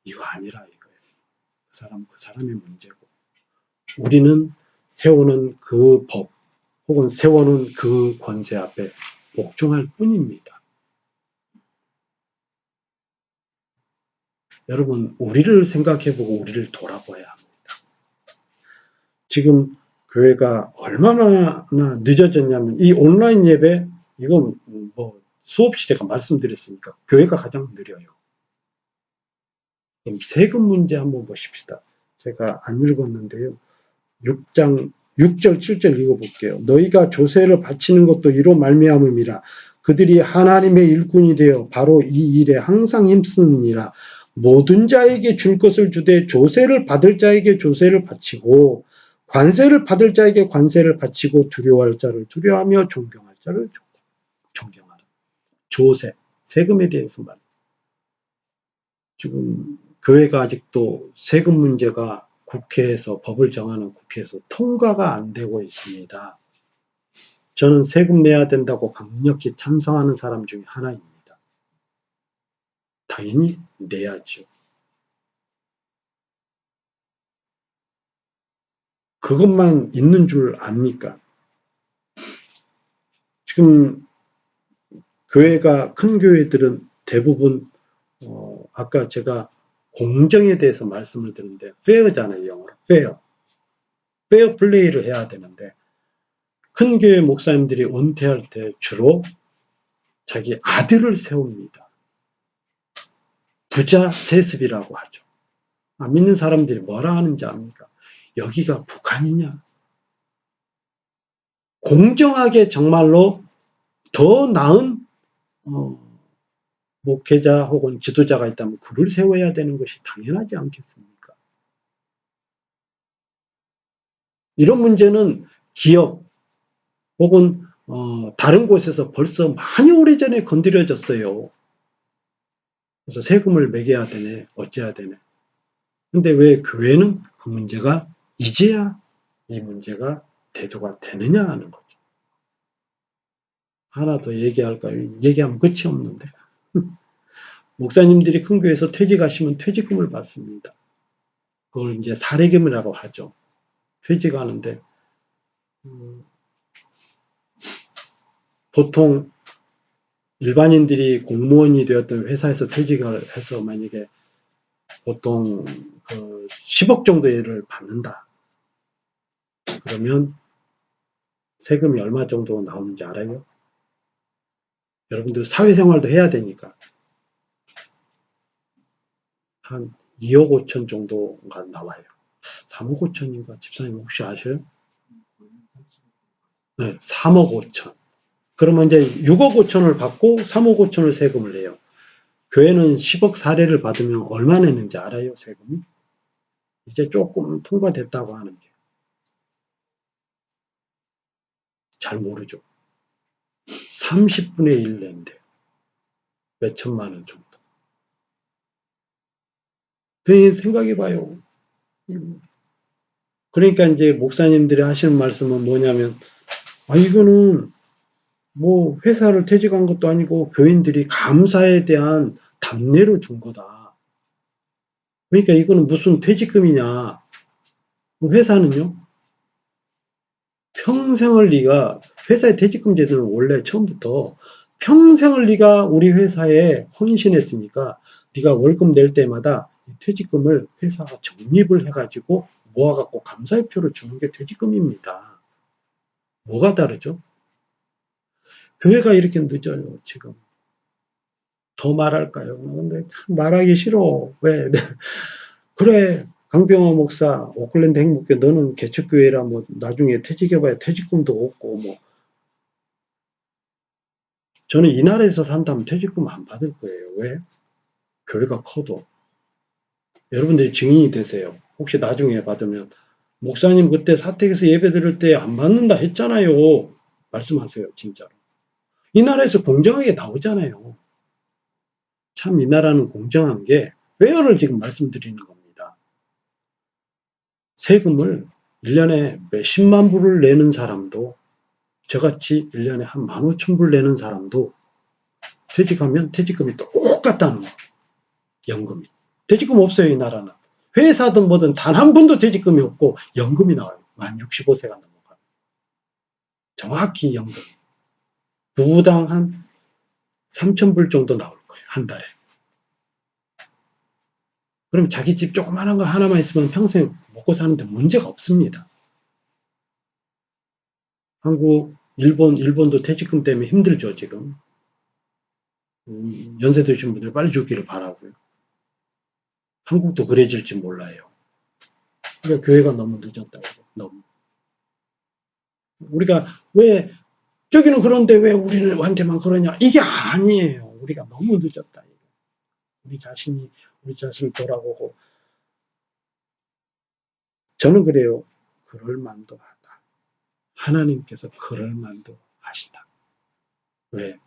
이거 아니라 이거예요. 그 사람의 문제고 우리는 세우는 그 법 혹은 세우는 그 권세 앞에 복종할 뿐입니다. 여러분 우리를 생각해보고 우리를 돌아봐야 합니다. 지금 교회가 얼마나 늦어졌냐면 이 온라인 예배 이건 뭐 수없이 제가 말씀드렸으니까 교회가 가장 느려요. 그럼 세금 문제 한번 보십시다. 제가 안 읽었는데요. 6장 6절 7절 읽어볼게요. 너희가 조세를 바치는 것도 이로 말미암음이라. 그들이 하나님의 일꾼이 되어 바로 이 일에 항상 힘쓰느니라. 모든 자에게 줄 것을 주되 조세를 받을 자에게 조세를 바치고 관세를 받을 자에게 관세를 바치고 두려워할 자를 두려워하며 존경할 자를 존경하라. 조세, 세금에 대해서 말. 지금 교회가 아직도 세금 문제가 국회에서 법을 정하는 국회에서 통과가 안 되고 있습니다. 저는 세금 내야 된다고 강력히 찬성하는 사람 중에 하나입니다. 당연히 내야죠. 그것만 있는 줄 압니까? 지금 교회가 큰 교회들은 대부분 아까 제가 공정에 대해서 말씀을 드렸는데 fair잖아요. 영어로 fair. fair 플레이를 해야 되는데 큰 교회 목사님들이 은퇴할 때 주로 자기 아들을 세웁니다. 부자 세습이라고 하죠. 안 믿는 사람들이 뭐라 하는지 압니까? 여기가 북한이냐? 공정하게 정말로 더 나은 목회자 혹은 지도자가 있다면 그를 세워야 되는 것이 당연하지 않겠습니까? 이런 문제는 기업 혹은 다른 곳에서 벌써 많이 오래전에 건드려졌어요. 그래서 세금을 매겨야 되네, 어째야 되네. 근데 왜 교회는 그 문제가 이제야 이 문제가 대두가 되느냐 하는 거죠. 하나 더 얘기할까요? 얘기하면 끝이 없는데. 목사님들이 큰 교회에서 퇴직하시면 퇴직금을 받습니다. 그걸 이제 사례금이라고 하죠. 퇴직하는데 보통 일반인들이 공무원이 되었던 회사에서 퇴직을 해서 만약에 보통 그 10억 정도를 받는다. 그러면 세금이 얼마 정도 나오는지 알아요? 여러분들 사회생활도 해야 되니까 한 2억 5천 정도가 나와요. 3억 5천인가? 집사님 혹시 아셔요? 네, 3억 5천. 그러면 이제 6억 5천을 받고 3억 5천을 세금을 내요. 교회는 10억 사례를 받으면 얼마 내는지 알아요, 세금이? 이제 조금 통과됐다고 하는 게. 잘 모르죠. 30분의 1 낸대요. 몇 천만 원 정도. 그 생각해봐요. 그러니까 이제 목사님들이 하시는 말씀은 뭐냐면, 이거는 뭐 회사를 퇴직한 것도 아니고 교인들이 감사에 대한 답례로 준 거다. 그러니까 이거는 무슨 퇴직금이냐. 회사는요, 평생을 네가 회사의 퇴직금 제도는 원래 처음부터 평생을 네가 우리 회사에 헌신했으니까 네가 월급 낼 때마다 퇴직금을 회사가 적립을 해가지고 모아갖고 감사의 표를 주는 게 퇴직금입니다. 뭐가 다르죠? 교회가 이렇게 늦어요, 지금. 더 말할까요? 근데 참 말하기 싫어. 왜? 그래, 강병호 목사, 오클랜드 행복교, 너는 개척교회라 뭐 나중에 퇴직해봐야 퇴직금도 없고 뭐. 저는 이 나라에서 산다면 퇴직금 안 받을 거예요. 왜? 교회가 커도. 여러분들이 증인이 되세요. 혹시 나중에 받으면 목사님 그때 사택에서 예배 드릴 때 안 받는다 했잖아요. 말씀하세요, 진짜로. 이 나라에서 공정하게 나오잖아요. 참 이 나라는 공정한 게 왜요를 지금 말씀드리는 겁니다. 세금을 1년에 몇십만 불을 내는 사람도 저같이 1년에 한 15,000불 내는 사람도 퇴직하면 퇴직금이 똑같다는 거. 연금이. 퇴직금 없어요, 이 나라는. 회사든 뭐든 단 한 분도 퇴직금이 없고 연금이 나와요. 만 65세가 넘어가면. 정확히 연금. 부부당 한 3,000불 정도 나올 거예요, 한 달에. 그럼 자기 집 조그마한 거 하나만 있으면 평생 먹고 사는데 문제가 없습니다. 한국, 일본도 퇴직금 때문에 힘들죠, 지금. 연세 드신 분들 빨리 죽기를 바라고요. 한국도 그래질지 몰라요. 그러니까 교회가 너무 늦었다고. 너무. 우리가 왜 저기는 그런데 왜 우리한테만 그러냐? 이게 아니에요. 우리가 너무 늦었다. 우리 자신을 돌아보고. 저는 그래요. 그럴 만도 하다. 하나님께서 그럴 만도 하시다. 왜?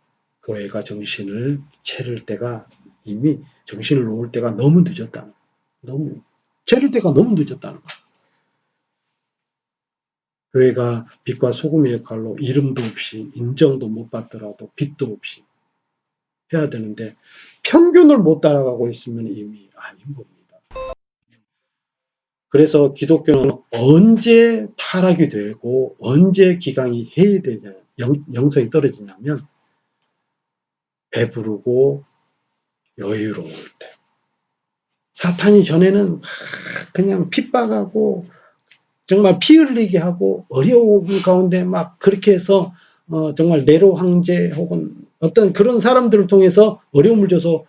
교회가 정신을 차릴 때가 이미 정신을 놓을 때가 너무 늦었다는 너무 차릴 때가 너무 늦었다는 거. 교회가 빛과 소금의 역할로 이름도 없이 인정도 못 받더라도 빛도 없이 해야 되는데 평균을 못 따라가고 있으면 이미 아닌 겁니다. 그래서 기독교는 언제 타락이 되고 언제 기강이 해이되냐 영성이 떨어지냐면 배부르고 여유로울 때. 사탄이 전에는 그냥 핍박하고 정말 피 흘리게 하고 어려운 가운데 막 그렇게 해서 정말 네로 황제 혹은 어떤 그런 사람들을 통해서 어려움을 줘서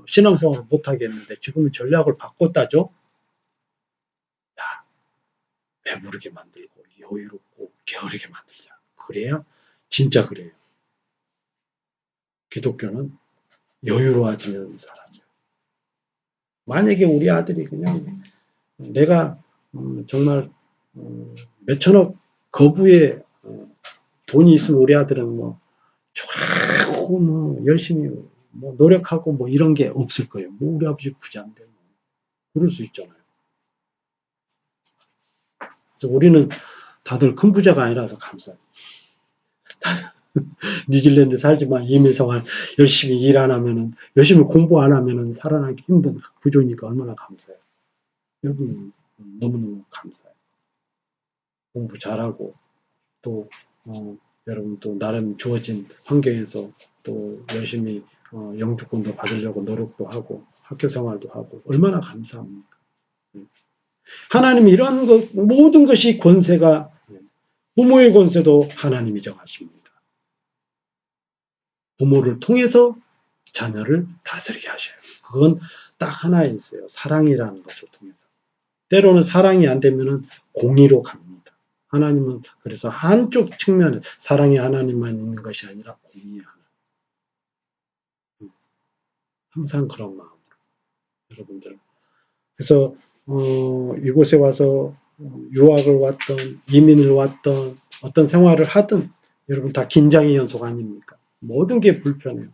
신앙생활을 못하게 했는데 지금은 전략을 바꿨다죠. 야, 배부르게 만들고 여유롭고 게으르게 만들자. 그래야 진짜 그래요. 기독교는 여유로워지면 살아죠. 만약에 우리 아들이 그냥 내가 정말 몇천억 거부의 돈이 있으면 우리 아들은 뭐 좋아하고 뭐 열심히 뭐 노력하고 뭐 이런 게 없을 거예요. 뭐 우리 아버지 부자인데 그럴 수 있잖아요. 그래서 우리는 다들 큰 부자가 아니라서 감사해요. 뉴질랜드 살지만 이민생활 열심히 일 안 하면은, 열심히 공부 안 하면은 살아남기 힘든 구조니까 얼마나 감사해요. 여러분, 너무너무 감사해요. 공부 잘하고, 또, 여러분 또 나름 주어진 환경에서 또 열심히 영주권도 받으려고 노력도 하고, 학교 생활도 하고, 얼마나 감사합니까? 하나님이 이런 것, 모든 것이 권세가, 부모의 권세도 하나님이 정하십니다. 부모를 통해서 자녀를 다스리게 하셔요. 그건 딱 하나 있어요. 사랑이라는 것을 통해서. 때로는 사랑이 안 되면은 공의로 갑니다. 하나님은 그래서 한쪽 측면에 사랑이 하나님만 있는 것이 아니라 공의의 하나님. 항상 그런 마음으로 여러분들. 그래서 이곳에 와서 유학을 왔던 이민을 왔던 어떤 생활을 하든 여러분 다 긴장의 연속 아닙니까? 모든 게 불편해요.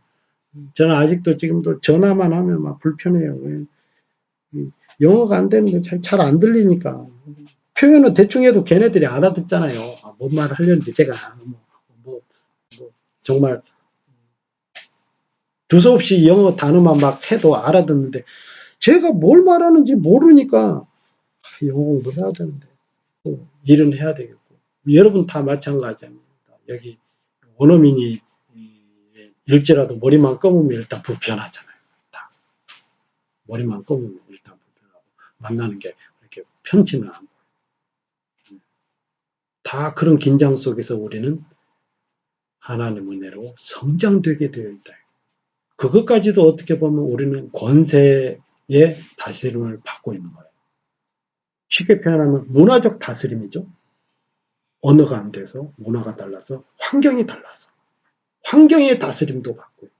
저는 아직도 지금도 전화만 하면 막 불편해요. 영어가 안 되는데 잘 안 들리니까. 표현은 대충 해도 걔네들이 알아듣잖아요. 뭔 말을 하려는지 제가 뭐 정말 두서없이 영어 단어만 막 해도 알아듣는데 제가 뭘 말하는지 모르니까 영어 공부를 해야 되는데 또 일은 해야 되겠고 여러분 다 마찬가지입니다. 여기 원어민이 일지라도 머리만 감으면 일단 불편하잖아요. 다 머리만 감으면 일단 불편하고 만나는 게 그렇게 편치는 않고 다 그런 긴장 속에서 우리는 하나님 은혜로 성장되게 되어 있다. 그것까지도 어떻게 보면 우리는 권세의 다스림을 받고 있는 거예요. 쉽게 표현하면 문화적 다스림이죠. 언어가 안 돼서 문화가 달라서 환경이 달라서 환경의 다스림도 받고 있고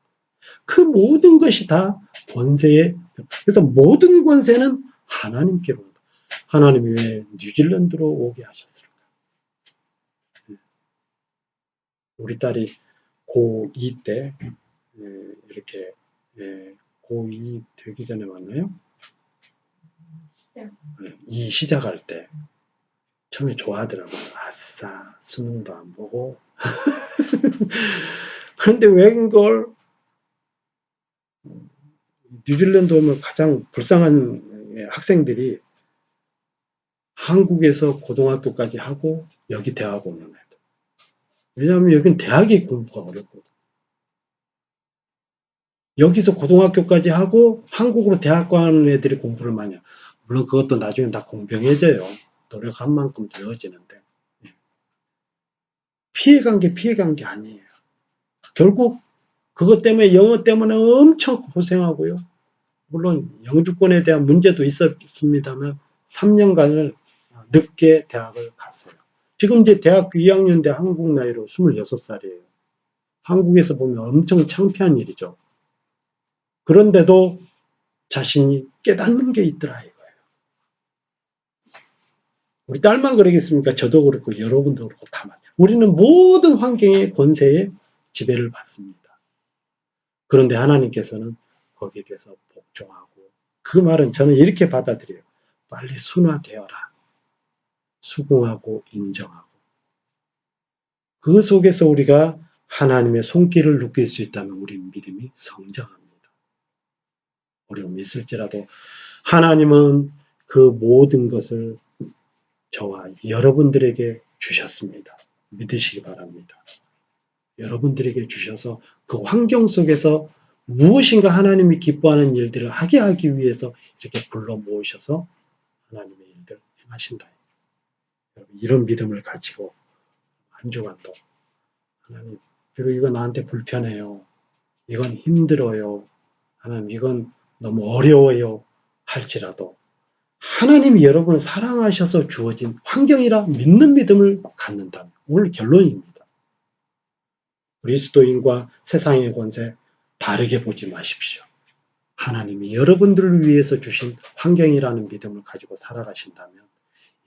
그 모든 것이 다 권세의 그래서 모든 권세는 하나님께로 하나님이 왜 뉴질랜드로 오게 하셨을까? 우리 딸이 고2 때 이렇게 고2 되기 전에 왔나요? 이 시작할 때 처음에 좋아하더라고요. 아싸 수능도 안 보고 그런데 웬걸 뉴질랜드 오면 가장 불쌍한 학생들이 한국에서 고등학교까지 하고 여기 대학 오는 애들. 왜냐하면 여긴 대학이 공부가 어렵거든. 여기서 고등학교까지 하고 한국으로 대학 가는 애들이 공부를 많이 해요. 물론 그것도 나중에 다 공평해져요. 노력한 만큼 되어지는데 피해간 게 아니에요. 결국 그것 때문에 영어 때문에 엄청 고생하고요. 물론 영주권에 대한 문제도 있었습니다만 3년간을 늦게 대학을 갔어요. 지금 이제 대학교 2학년 때 한국 나이로 26살이에요. 한국에서 보면 엄청 창피한 일이죠. 그런데도 자신이 깨닫는 게 있더라 이거예요. 우리 딸만 그러겠습니까? 저도 그렇고 여러분도 그렇고 다 맞아요. 우리는 모든 환경의 권세에 지배를 받습니다. 그런데 하나님께서는 거기에 대해서 복종하고 그 말은 저는 이렇게 받아들여요. 빨리 순화되어라. 수긍하고 인정하고 그 속에서 우리가 하나님의 손길을 느낄 수 있다면 우리 믿음이 성장합니다. 우리가 있을지라도 하나님은 그 모든 것을 저와 여러분들에게 주셨습니다. 믿으시기 바랍니다. 여러분들에게 주셔서 그 환경 속에서 무엇인가 하나님이 기뻐하는 일들을 하게 하기 위해서 이렇게 불러 모으셔서 하나님의 일들을 행하신다. 여러분 이런 믿음을 가지고 한 주간도 하나님 그리고 이거 나한테 불편해요. 이건 힘들어요. 하나님 이건 너무 어려워요. 할지라도 하나님이 여러분을 사랑하셔서 주어진 환경이라 믿는 믿음을 갖는다면 오늘 결론입니다. 그리스도인과 세상의 권세 다르게 보지 마십시오. 하나님이 여러분들을 위해서 주신 환경이라는 믿음을 가지고 살아가신다면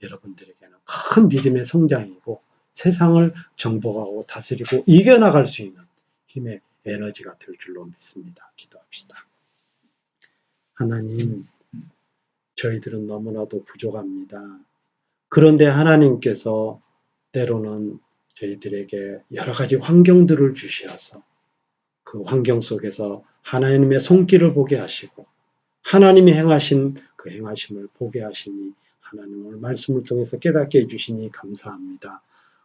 여러분들에게는 큰 믿음의 성장이고 세상을 정복하고 다스리고 이겨나갈 수 있는 힘의 에너지가 될 줄로 믿습니다. 기도합시다. 하나님 저희들은 너무나도 부족합니다. 그런데 하나님께서 때로는 저희들에게 여러 가지 환경들을 주시어서 그 환경 속에서 하나님의 손길을 보게 하시고 하나님이 행하신 그 행하심을 보게 하시니 하나님 오늘 말씀을 통해서 깨닫게 해주시니 감사합니다.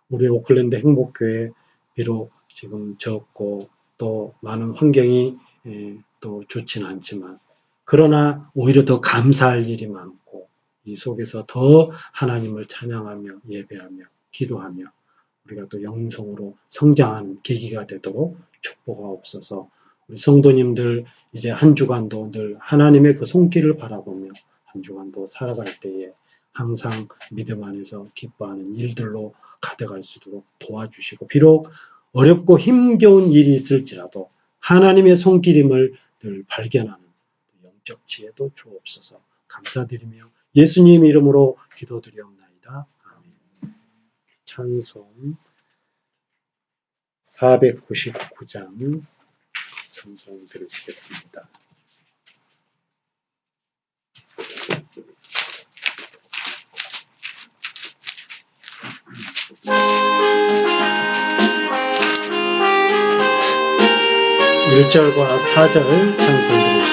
우리 오클랜드 행복교회 비록 지금 적고 또 많은 환경이 또 좋지는 않지만 그러나 오히려 더 감사할 일이 많고 이 속에서 더 하나님을 찬양하며 예배하며 기도하며 우리가 또 영성으로 성장하는 계기가 되도록 축복하옵소서. 우리 성도님들 이제 한 주간도 늘 하나님의 그 손길을 바라보며 한 주간도 살아갈 때에 항상 믿음 안에서 기뻐하는 일들로 가득할 수 있도록 도와주시고 비록 어렵고 힘겨운 일이 있을지라도 하나님의 손길임을 늘 발견하는 영적 지혜도 주옵소서. 감사드리며 예수님 이름으로 기도드리옵나이다. 아멘. 찬송 499장 찬송 들으시겠습니다. (1절과) (4절) 찬송드립니다.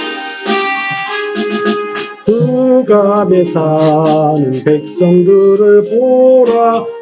흑암에 사는 백성들을 보라